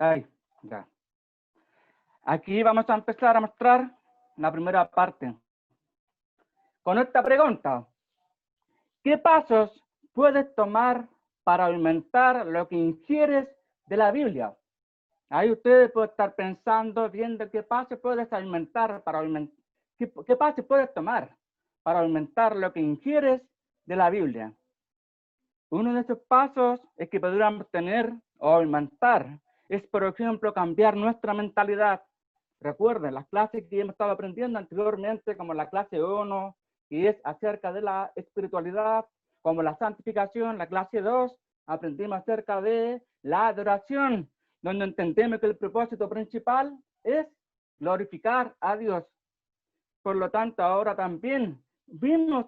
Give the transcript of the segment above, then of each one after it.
Ahí, ya. Aquí vamos a empezar a mostrar la primera parte. Con esta pregunta, ¿qué pasos puedes tomar para aumentar lo que ingieres de la Biblia? Ahí ustedes pueden estar pensando, viendo qué pasos puedes aumentar para aumentar, qué pasos puedes tomar para aumentar lo que ingieres de la Biblia. Uno de esos pasos es que podríamos tener o aumentar, es por ejemplo cambiar nuestra mentalidad. Recuerden, las clases que hemos estado aprendiendo anteriormente, como la clase 1, que es acerca de la espiritualidad, como la santificación, la clase 2, aprendimos acerca de la adoración, donde entendemos que el propósito principal es glorificar a Dios. Por lo tanto, ahora también vimos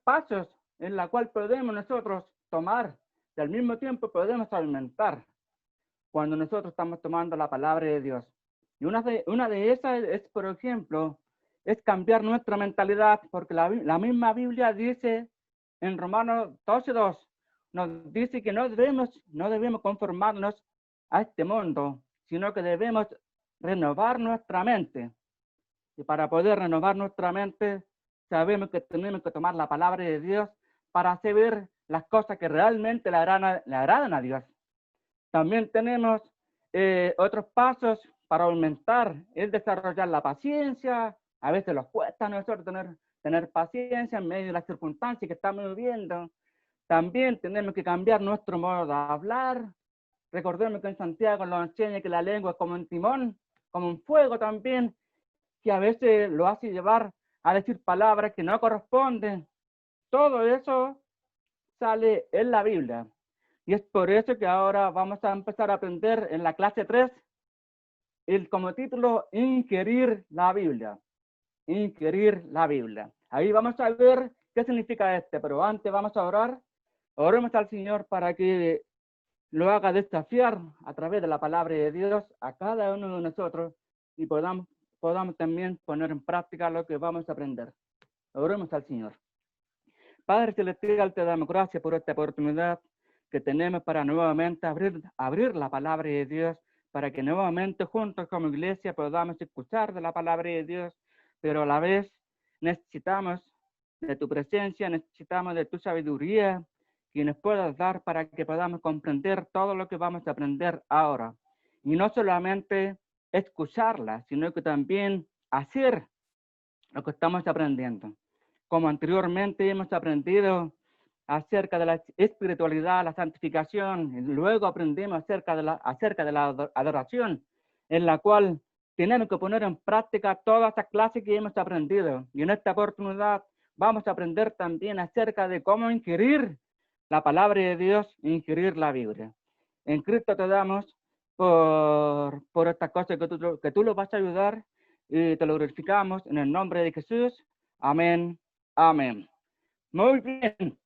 pasos en la cual podemos nosotros tomar y al mismo tiempo podemos aumentar cuando nosotros estamos tomando la palabra de Dios. Y una de esas es, por ejemplo, es cambiar nuestra mentalidad, porque la misma Biblia dice en Romanos 12:2, nos dice que no debemos conformarnos a este mundo, sino que debemos renovar nuestra mente. Y para poder renovar nuestra mente, sabemos que tenemos que tomar la palabra de Dios para hacer ver las cosas que realmente le agradan a Dios. También tenemos otros pasos para aumentar, es desarrollar la paciencia. A veces nos cuesta a nosotros tener paciencia en medio de las circunstancias que estamos viviendo. También tenemos que cambiar nuestro modo de hablar. Recordemos que en Santiago nos enseña que la lengua es como un timón, como un fuego también, que a veces lo hace llevar a decir palabras que no corresponden. Todo eso sale en la Biblia. Y es por eso que ahora vamos a empezar a aprender en la clase 3, como título, Inquirir la Biblia. Inquirir la Biblia. Ahí vamos a ver qué significa pero antes vamos a orar. Oremos al Señor para que lo haga desafiar a través de la palabra de Dios a cada uno de nosotros y podamos también poner en práctica lo que vamos a aprender. Oremos al Señor. Padre Celestial, te damos gracias por esta oportunidad que tenemos para nuevamente abrir la palabra de Dios, para que nuevamente juntos como iglesia podamos escuchar de la palabra de Dios, pero a la vez necesitamos de tu presencia, necesitamos de tu sabiduría que nos puedas dar para que podamos comprender todo lo que vamos a aprender ahora. Y no solamente escucharla, sino que también hacer lo que estamos aprendiendo. Como anteriormente hemos aprendido acerca de la espiritualidad, la santificación, y luego aprendimos acerca de la adoración, en la cual tenemos que poner en práctica todas esas clases que hemos aprendido. Y en esta oportunidad vamos a aprender también acerca de cómo inquirir la palabra de Dios, inquirir la Biblia. En Cristo te damos por estas cosas que tú lo vas a ayudar y te lo glorificamos en el nombre de Jesús. Amén. Amén. Muy bien.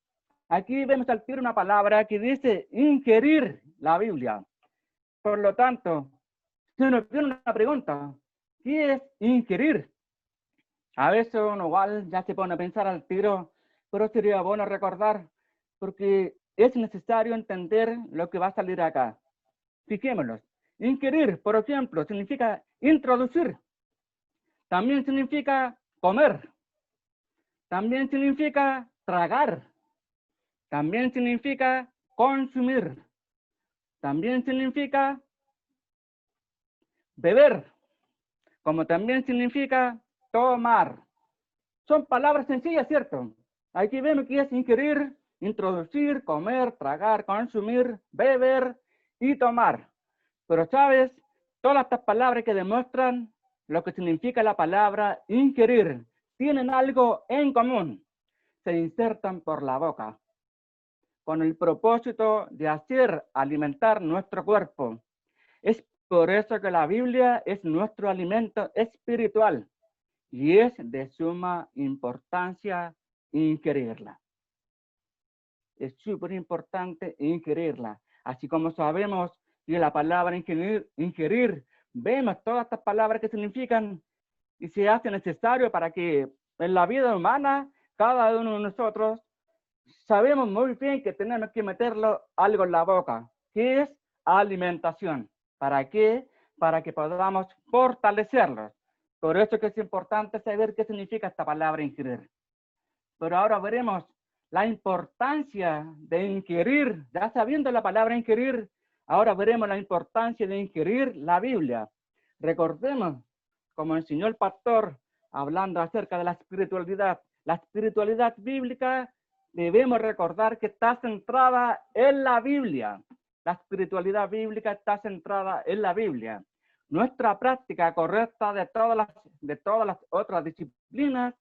Aquí vemos al tiro una palabra que dice inquirir la Biblia. Por lo tanto, se nos viene una pregunta. ¿Qué es inquirir? A veces uno igual ya se pone a pensar al tiro, pero sería bueno recordar, porque es necesario entender lo que va a salir acá. Fijémonos. Inquirir, por ejemplo, significa introducir. También significa comer. También significa tragar. También significa consumir. También significa beber. Como también significa tomar. Son palabras sencillas, ¿cierto? Aquí vemos que es inquirir, introducir, comer, tragar, consumir, beber y tomar. Pero, ¿sabes? Todas estas palabras que demuestran lo que significa la palabra inquirir tienen algo en común. Se insertan por la boca, con el propósito de hacer alimentar nuestro cuerpo. Es por eso que la Biblia es nuestro alimento espiritual y es de suma importancia inquirirla. Es súper importante inquirirla. Así como sabemos que la palabra inquirir, vemos todas estas palabras que significan y se hace necesario para que en la vida humana, cada uno de nosotros, sabemos muy bien que tenemos que meterlo algo en la boca, que es alimentación. ¿Para qué? Para que podamos fortalecerlos. Por eso que es importante saber qué significa esta palabra inquirir. Pero ahora veremos la importancia de inquirir, ya sabiendo la palabra inquirir, ahora veremos la importancia de inquirir la Biblia. Recordemos, como enseñó el pastor, hablando acerca de la espiritualidad bíblica, debemos recordar que está centrada en la Biblia. La espiritualidad bíblica está centrada en la Biblia. Nuestra práctica correcta de todas las otras disciplinas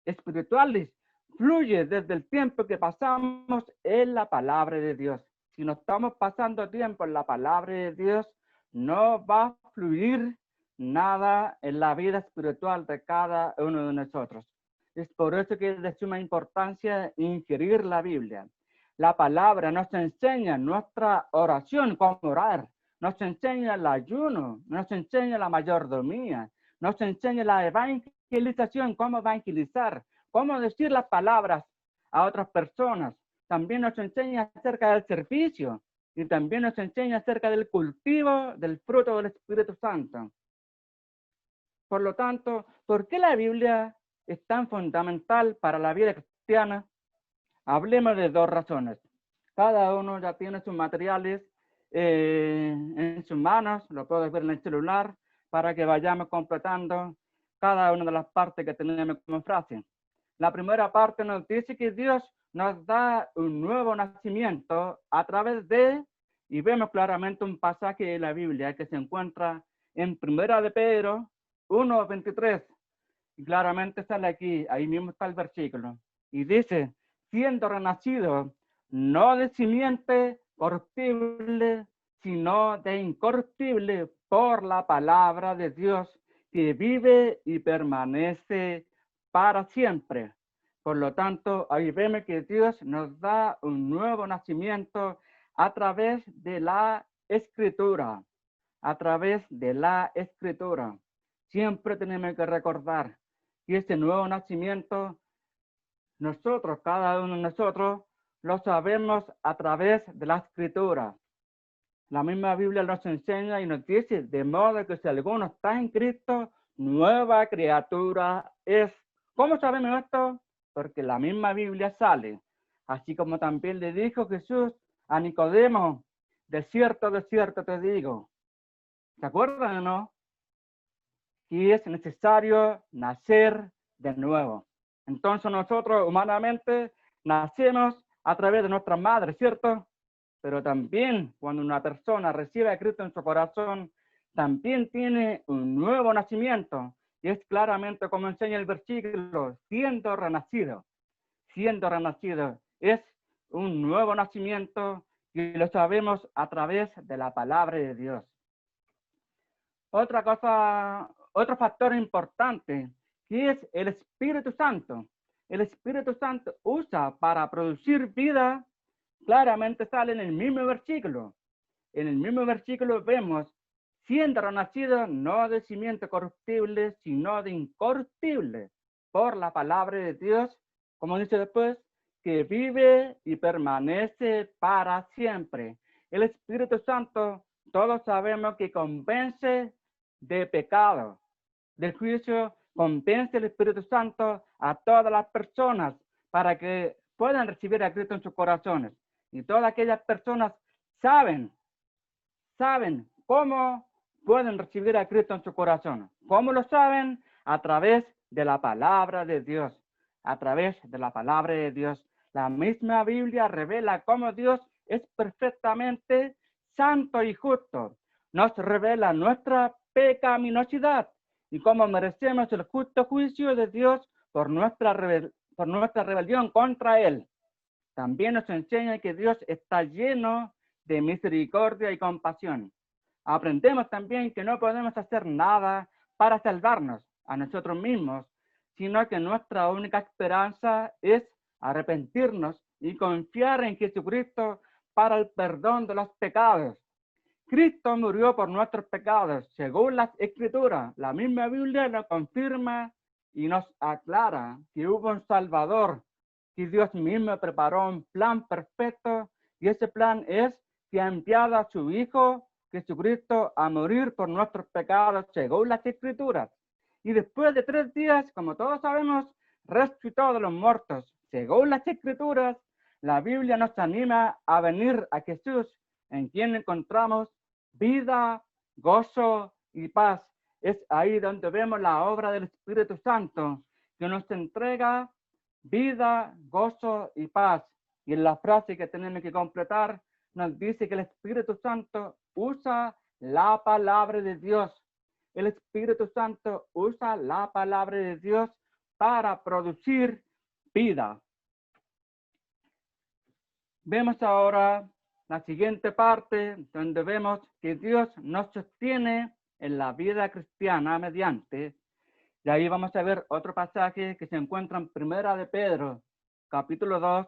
espirituales fluye desde el tiempo que pasamos en la palabra de Dios. Si no estamos pasando tiempo en la palabra de Dios, no va a fluir nada en la vida espiritual de cada uno de nosotros. Es por eso que es de suma importancia inquirir la Biblia. La palabra nos enseña nuestra oración, cómo orar, nos enseña el ayuno, nos enseña la mayordomía, nos enseña la evangelización, cómo evangelizar, cómo decir las palabras a otras personas. También nos enseña acerca del servicio y también nos enseña acerca del cultivo del fruto del Espíritu Santo. Por lo tanto, ¿por qué la Biblia es tan fundamental para la vida cristiana? Hablemos de dos razones. Cada uno ya tiene sus materiales en sus manos, lo puedes ver en el celular, para que vayamos completando cada una de las partes que tenemos como frase. La primera parte nos dice que Dios nos da un nuevo nacimiento a través de, y vemos claramente un pasaje de la Biblia que se encuentra en 1 de Pedro 1:23. Y claramente sale aquí, ahí mismo está el versículo. Y dice, siendo renacido, no de simiente corruptible, sino de incorruptible por la palabra de Dios, que vive y permanece para siempre. Por lo tanto, ahí vemos que Dios nos da un nuevo nacimiento a través de la Escritura. A través de la Escritura. Siempre tenemos que recordar que ese nuevo nacimiento, nosotros, cada uno de nosotros, lo sabemos a través de la Escritura. La misma Biblia nos enseña y nos dice, de modo que si alguno está en Cristo, nueva criatura es. ¿Cómo sabemos esto? Porque la misma Biblia sale. Así como también le dijo Jesús a Nicodemo, de cierto te digo. ¿Se acuerdan o no? Que es necesario nacer de nuevo. Entonces nosotros humanamente nacemos a través de nuestra madre, ¿cierto? Pero también cuando una persona recibe a Cristo en su corazón, también tiene un nuevo nacimiento. Y es claramente como enseña el versículo, siendo renacido. Siendo renacido. Es un nuevo nacimiento y lo sabemos a través de la palabra de Dios. Otro factor importante, que es el Espíritu Santo. El Espíritu Santo usa para producir vida, claramente sale en el mismo versículo. En el mismo versículo vemos, siendo renacido no de simiente corruptible, sino de incorruptible, por la palabra de Dios, como dice después, que vive y permanece para siempre. El Espíritu Santo, todos sabemos que convence de pecado, del juicio, convence el Espíritu Santo a todas las personas para que puedan recibir a Cristo en sus corazones. Y todas aquellas personas saben cómo pueden recibir a Cristo en su corazón. ¿Cómo lo saben? A través de la palabra de Dios. A través de la palabra de Dios. La misma Biblia revela cómo Dios es perfectamente santo y justo. Nos revela nuestra pecaminosidad y cómo merecemos el justo juicio de Dios por nuestra rebelión contra Él. También nos enseña que Dios está lleno de misericordia y compasión. Aprendemos también que no podemos hacer nada para salvarnos a nosotros mismos, sino que nuestra única esperanza es arrepentirnos y confiar en Jesucristo para el perdón de los pecados. Cristo murió por nuestros pecados, según las Escrituras. La misma Biblia lo confirma y nos aclara que hubo un Salvador, que Dios mismo preparó un plan perfecto, y ese plan es que ha enviado a su Hijo Jesucristo a morir por nuestros pecados según las Escrituras. Y después de 3 días, como todos sabemos, resucitó de los muertos según las Escrituras. La Biblia nos anima a venir a Jesús, en quien encontramos vida, gozo y paz. Es ahí donde vemos la obra del Espíritu Santo, que nos entrega vida, gozo y paz. Y en la frase que tenemos que completar, nos dice que el Espíritu Santo usa la palabra de Dios. El Espíritu Santo usa la palabra de Dios para producir vida. Vemos ahora la siguiente parte, donde vemos que Dios nos sostiene en la vida cristiana mediante. Y ahí vamos a ver otro pasaje que se encuentra en Primera de Pedro, capítulo 2,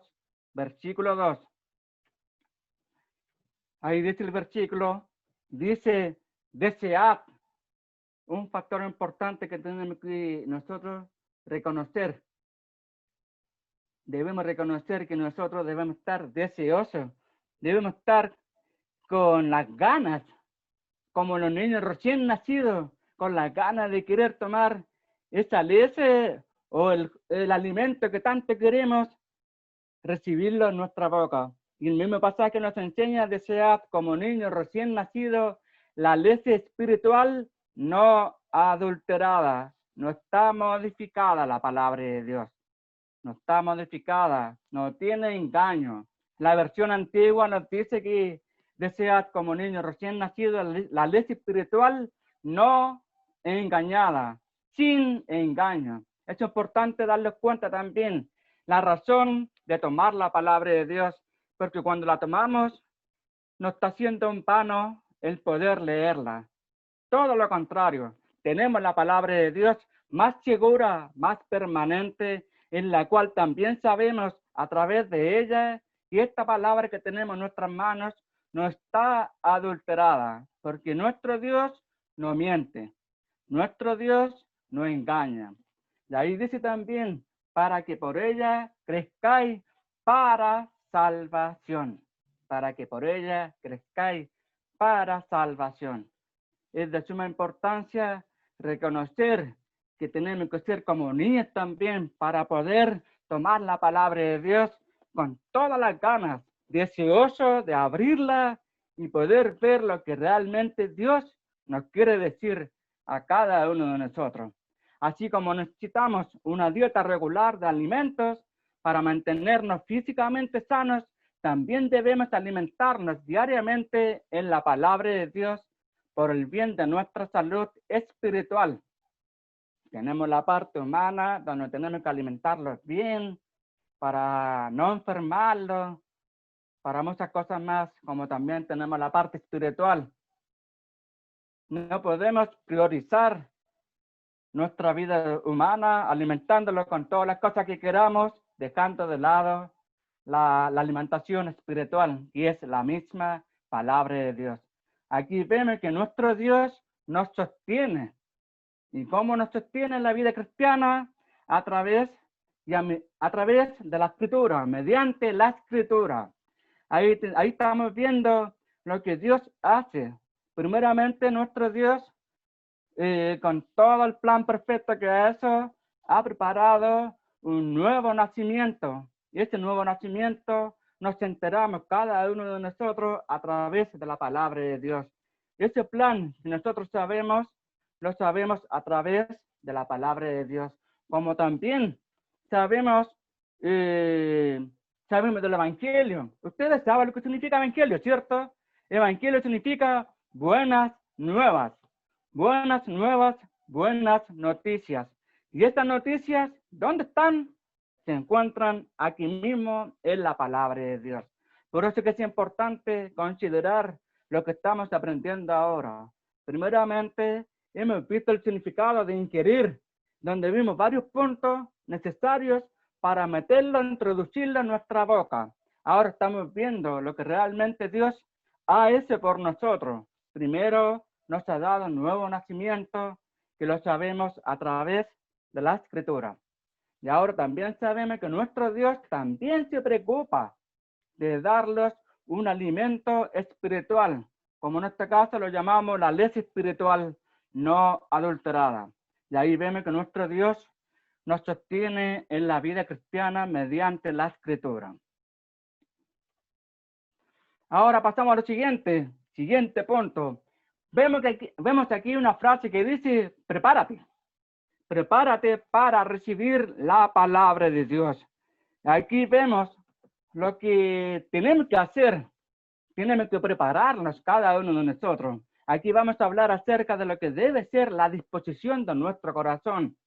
versículo 2. Ahí dice el versículo, dice, desead, un factor importante que tenemos que nosotros reconocer. Debemos reconocer que nosotros debemos estar deseosos, debemos estar con las ganas, como los niños recién nacidos, con las ganas de querer tomar esa leche o el alimento que tanto queremos, recibirlo en nuestra boca. Y el mismo pasaje nos enseña a desear como niños recién nacidos la leche espiritual no adulterada, no está modificada la palabra de Dios, no está modificada, no tiene engaño. La versión antigua nos dice que desead como niños recién nacidos la leche espiritual no engañada, sin engaño. Es importante darles cuenta también la razón de tomar la palabra de Dios, porque cuando la tomamos nos está haciendo un vano el poder leerla. Todo lo contrario, tenemos la palabra de Dios más segura, más permanente, en la cual también sabemos a través de ella que esta palabra que tenemos en nuestras manos no está adulterada, porque nuestro Dios no miente, nuestro Dios no engaña. Y ahí dice también, para que por ella crezcáis para salvación, para que por ella crezcáis para salvación. Es de suma importancia reconocer que tenemos que ser como niños también para poder tomar la palabra de Dios con todas las ganas, deseosos de abrirla y poder ver lo que realmente Dios nos quiere decir a cada uno de nosotros. Así como necesitamos una dieta regular de alimentos para mantenernos físicamente sanos, también debemos alimentarnos diariamente en la palabra de Dios por el bien de nuestra salud espiritual. Tenemos la parte humana donde tenemos que alimentarlos bien para no enfermarlos, para muchas cosas más, como también tenemos la parte espiritual. No podemos priorizar nuestra vida humana alimentándolo con todas las cosas que queramos, dejando de lado la alimentación espiritual, que es la misma palabra de Dios. Aquí vemos que nuestro Dios nos sostiene. ¿Y cómo nos sostiene en la vida cristiana? A través de la Escritura, mediante la Escritura. Ahí estamos viendo lo que Dios hace. Primeramente, nuestro Dios, con todo el plan perfecto que ha hecho, ha preparado un nuevo nacimiento. Y ese nuevo nacimiento nos enteramos cada uno de nosotros a través de la palabra de Dios. Ese plan, si nosotros sabemos, lo sabemos a través de la palabra de Dios. Como también sabemos del Evangelio. Ustedes saben lo que significa Evangelio, ¿cierto? Evangelio significa buenas nuevas. Buenas nuevas, buenas noticias. Y estas noticias, ¿dónde están? Se encuentran aquí mismo en la palabra de Dios. Por eso que es importante considerar lo que estamos aprendiendo ahora. Primeramente, hemos visto el significado de inquirir, donde vimos varios puntos necesarios para meterlo, introducirlo en nuestra boca. Ahora estamos viendo lo que realmente Dios ha hecho por nosotros. Primero, nos ha dado un nuevo nacimiento, que lo sabemos a través de la Escritura. Y ahora también sabemos que nuestro Dios también se preocupa de darles un alimento espiritual, como en este caso lo llamamos la ley espiritual no adulterada. Y ahí vemos que nuestro Dios nos sostiene en la vida cristiana mediante la Escritura. Ahora pasamos a lo siguiente punto. Vemos aquí una frase que dice, prepárate para recibir la palabra de Dios. Aquí vemos lo que tenemos que hacer. Tenemos que prepararnos cada uno de nosotros. Aquí vamos a hablar acerca de lo que debe ser la disposición de nuestro corazón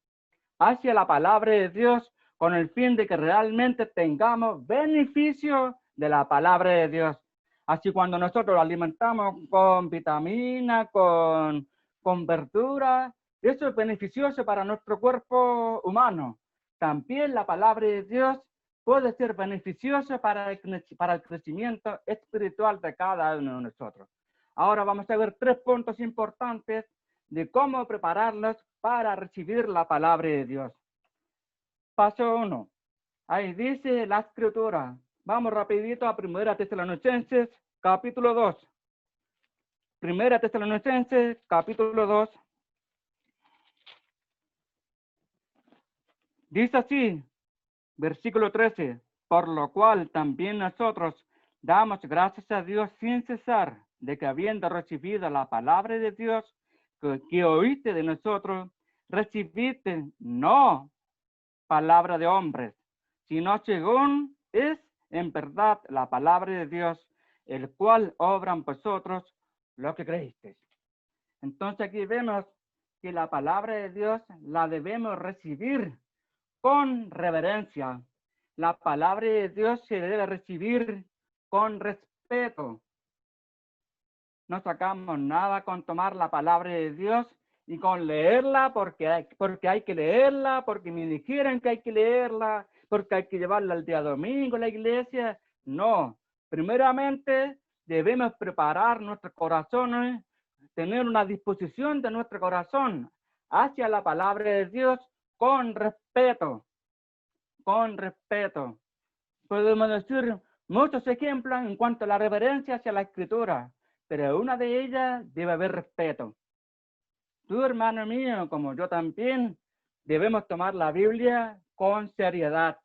hacia la palabra de Dios con el fin de que realmente tengamos beneficio de la palabra de Dios. Así cuando nosotros lo alimentamos con vitaminas, con verdura, eso es beneficioso para nuestro cuerpo humano. También la palabra de Dios puede ser beneficiosa para el crecimiento espiritual de cada uno de nosotros. Ahora vamos a ver 3 puntos importantes de cómo prepararnos para recibir la palabra de Dios. Paso 1. Ahí dice la Escritura. Vamos rapidito a 1 Tesalonicenses, capítulo 2. 1 Tesalonicenses, capítulo 2. Dice así, versículo 13. Por lo cual también nosotros damos gracias a Dios sin cesar, de que habiendo recibido la palabra de Dios que oíste de nosotros, recibiste no palabra de hombres, sino según es en verdad la palabra de Dios, el cual obra en vosotros lo que creísteis. Entonces aquí vemos que la palabra de Dios la debemos recibir con reverencia. La palabra de Dios se debe recibir con respeto. No sacamos nada con tomar la palabra de Dios y con leerla porque hay que leerla, porque me dijeron que hay que leerla, porque hay que llevarla el día domingo a la iglesia. No, primeramente debemos preparar nuestros corazones, tener una disposición de nuestro corazón hacia la palabra de Dios con respeto, con respeto. Podemos decir muchos ejemplos en cuanto a la reverencia hacia la Escritura, pero una de ellas debe haber respeto. Tú, hermano mío, como yo también, debemos tomar la Biblia con seriedad.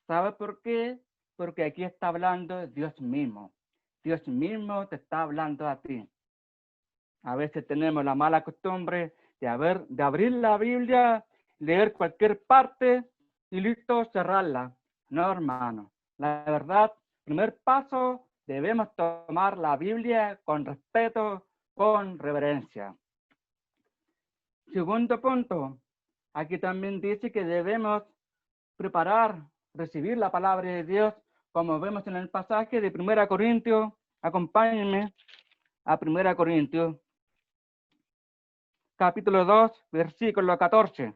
¿Sabes por qué? Porque aquí está hablando Dios mismo. Dios mismo te está hablando a ti. A veces tenemos la mala costumbre de abrir la Biblia, leer cualquier parte y listo, cerrarla. No, hermano. La verdad, primer paso, debemos tomar la Biblia con respeto, con reverencia. Segundo punto, aquí también dice que debemos recibir la palabra de Dios, como vemos en el pasaje de 1 Corintios. Acompáñenme a 1 Corintios, capítulo 2, versículo 14.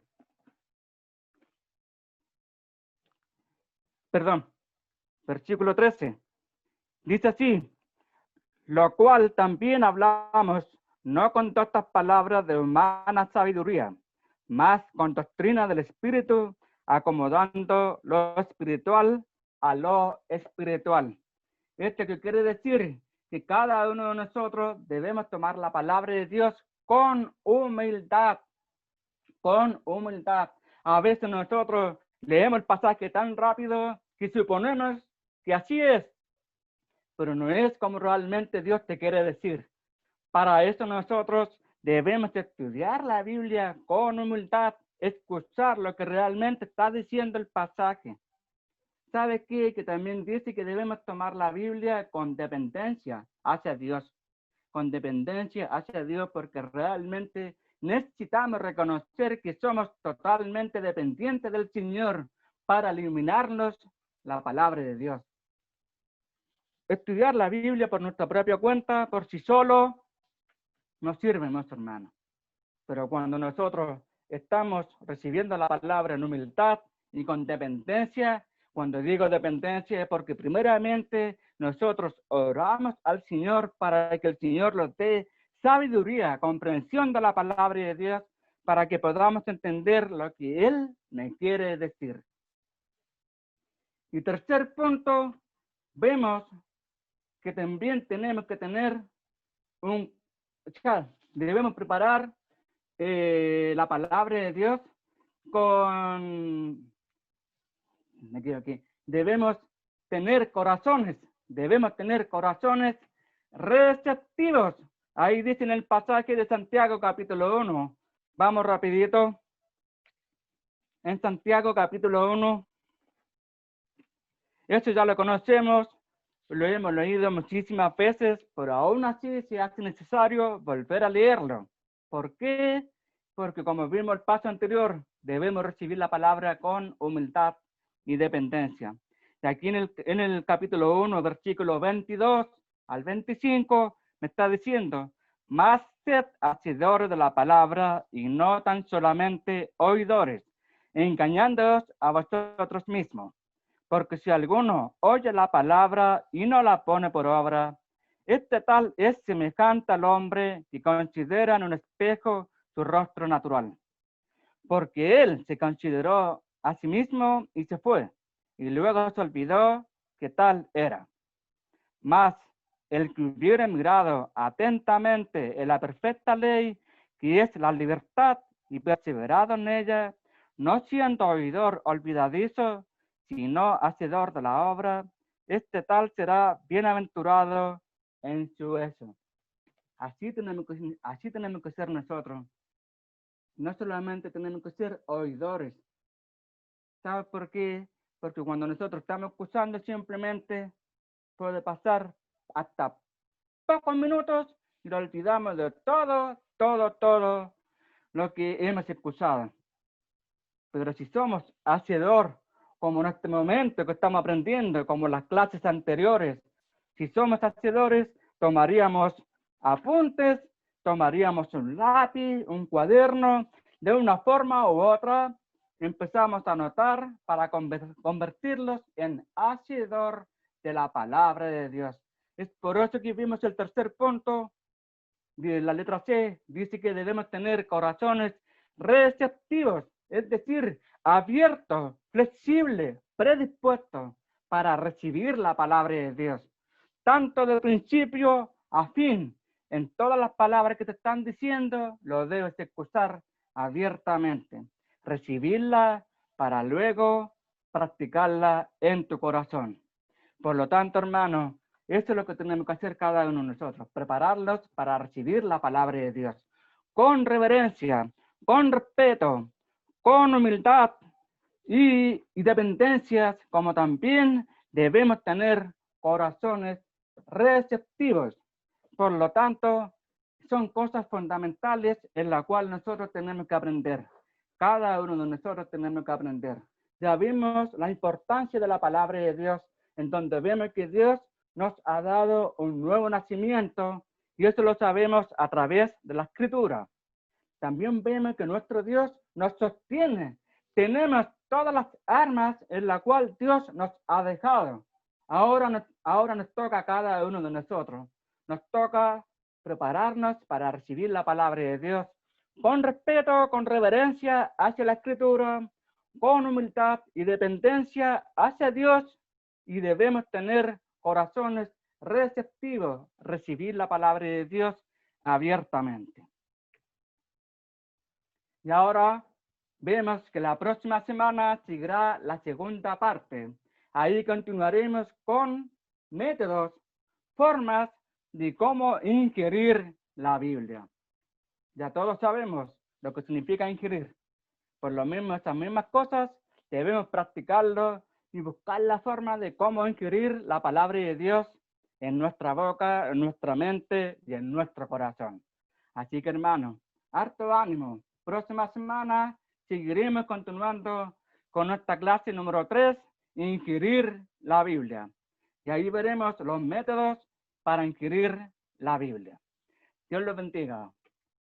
Perdón, versículo 13. Dice así, lo cual también hablamos, no con todas estas palabras de humana sabiduría, mas con doctrina del Espíritu, acomodando lo espiritual a lo espiritual. Esto que quiere decir que cada uno de nosotros debemos tomar la palabra de Dios con humildad, con humildad. A veces nosotros leemos el pasaje tan rápido que suponemos que así es, pero no es como realmente Dios te quiere decir. Para eso nosotros debemos estudiar la Biblia con humildad, escuchar lo que realmente está diciendo el pasaje. ¿Sabe qué? Que también dice que debemos tomar la Biblia con dependencia hacia Dios. Con dependencia hacia Dios, porque realmente necesitamos reconocer que somos totalmente dependientes del Señor para iluminarnos la palabra de Dios. Estudiar la Biblia por nuestra propia cuenta, por sí solo, no sirve, nuestro hermano. Pero cuando nosotros estamos recibiendo la palabra en humildad y con dependencia, cuando digo dependencia es porque primeramente nosotros oramos al Señor para que el Señor nos dé sabiduría, comprensión de la palabra de Dios, para que podamos entender lo que Él me quiere decir. Y tercer punto, vemos que también tenemos que tener debemos preparar la palabra de Dios con... Me equivoqué. Debemos tener corazones receptivos. Ahí dice en el pasaje de Santiago capítulo 1. Vamos rapidito. En Santiago capítulo 1. Eso ya lo conocemos, lo hemos leído muchísimas veces, pero aún así se hace necesario volver a leerlo. ¿Por qué? Porque como vimos el paso anterior, debemos recibir la palabra con humildad y dependencia. Y aquí en el capítulo 1, versículo 22 al 25, me está diciendo, más sed hacedores de la palabra y no tan solamente oidores, engañándoos a vosotros mismos. Porque si alguno oye la palabra y no la pone por obra, este tal es semejante al hombre que considera en un espejo su rostro natural. Porque él se consideró a sí mismo y se fue, y luego se olvidó que tal era. Mas el que hubiera mirado atentamente en la perfecta ley, que es la libertad, y perseverado en ella, no siendo oidor olvidadizo, sino hacedor de la obra, este tal será bienaventurado en su hecho. Así tenemos que ser nosotros. No solamente tenemos que ser oidores. ¿Sabes por qué? Porque cuando nosotros estamos escuchando simplemente puede pasar hasta pocos minutos y lo olvidamos de todo lo que hemos escuchado. Pero si somos hacedor, como en este momento que estamos aprendiendo, como las clases anteriores, si somos hacedores, tomaríamos apuntes, tomaríamos un lápiz, un cuaderno, de una forma u otra, empezamos a anotar para convertirlos en hacedor de la palabra de Dios. Es por eso que vimos el tercer punto de la letra C, dice que debemos tener corazones receptivos, es decir, abiertos, flexibles, predispuestos para recibir la palabra de Dios, tanto de principio a fin. En todas las palabras que te están diciendo, lo debes escuchar abiertamente, recibirla para luego practicarla en tu corazón. Por lo tanto, hermanos, eso es lo que tenemos que hacer cada uno de nosotros, prepararlos para recibir la palabra de Dios, con reverencia, con respeto, con humildad y dependencias, como también debemos tener corazones receptivos. Por lo tanto, son cosas fundamentales en las cuales nosotros tenemos que aprender. Cada uno de nosotros tenemos que aprender. Ya vimos la importancia de la palabra de Dios, en donde vemos que Dios nos ha dado un nuevo nacimiento, y eso lo sabemos a través de la Escritura. También vemos que nuestro Dios nos sostiene. Tenemos todas las armas en las cuales Dios nos ha dejado. Ahora nos toca a cada uno de nosotros. Nos toca prepararnos para recibir la palabra de Dios con respeto, con reverencia hacia la Escritura, con humildad y dependencia hacia Dios, y debemos tener corazones receptivos, recibir la palabra de Dios abiertamente. Y ahora vemos que la próxima semana seguirá la segunda parte. Ahí continuaremos con métodos, formas de cómo ingerir la Biblia. Ya todos sabemos lo que significa ingerir. Por lo mismo, estas mismas cosas debemos practicarlo y buscar la forma de cómo ingerir la palabra de Dios en nuestra boca, en nuestra mente y en nuestro corazón. Así que, hermanos, harto ánimo. Próxima semana seguiremos continuando con nuestra clase número 3, ingerir la Biblia. Y ahí veremos los métodos para ingerir la Biblia. Dios los bendiga.